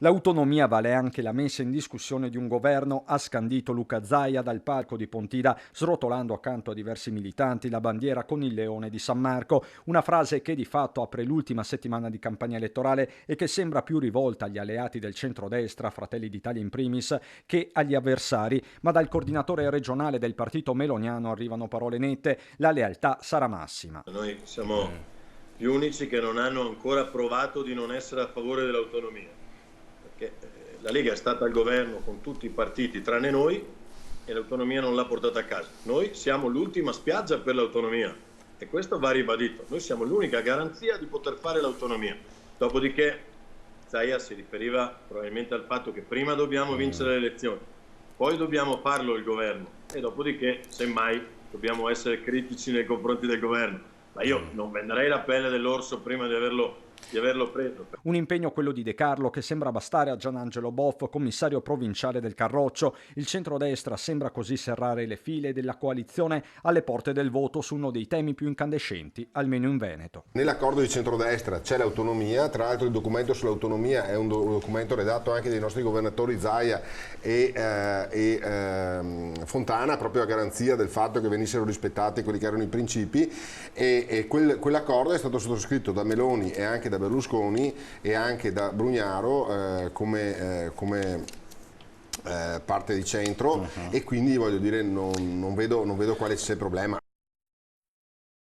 L'autonomia vale anche la messa in discussione di un governo, ha scandito Luca Zaia dal palco di Pontida, srotolando accanto a diversi militanti la bandiera con il leone di San Marco, una frase che di fatto apre l'ultima settimana di campagna elettorale e che sembra più rivolta agli alleati del centrodestra, Fratelli d'Italia in primis, che agli avversari, ma dal coordinatore regionale del partito meloniano arrivano parole nette: la lealtà sarà massima. Noi siamo gli unici che non hanno ancora provato di non essere a favore dell'autonomia, perché la Lega è stata al governo con tutti i partiti tranne noi e l'autonomia non l'ha portata a casa. Noi siamo l'ultima spiaggia per l'autonomia e questo va ribadito. Noi siamo l'unica garanzia di poter fare l'autonomia. Dopodiché Zaia si riferiva probabilmente al fatto che prima dobbiamo vincere le elezioni, poi dobbiamo farlo il governo e dopodiché semmai dobbiamo essere critici nei confronti del governo. Ma io non venderei la pelle dell'orso prima di averlo preso. Un impegno, quello di De Carlo, che sembra bastare a Gianangelo Boff, commissario provinciale del Carroccio. Il centrodestra sembra così serrare le file della coalizione alle porte del voto su uno dei temi più incandescenti, almeno in Veneto. Nell'accordo di centrodestra c'è l'autonomia, tra l'altro il documento sull'autonomia è un documento redatto anche dai nostri governatori Zaia e Fontana, proprio a garanzia del fatto che venissero rispettati quelli che erano i principi, e quell'accordo è stato sottoscritto da Meloni e anche da Berlusconi e anche da Brugnaro come parte di centro, e quindi voglio dire non vedo quale sia il problema.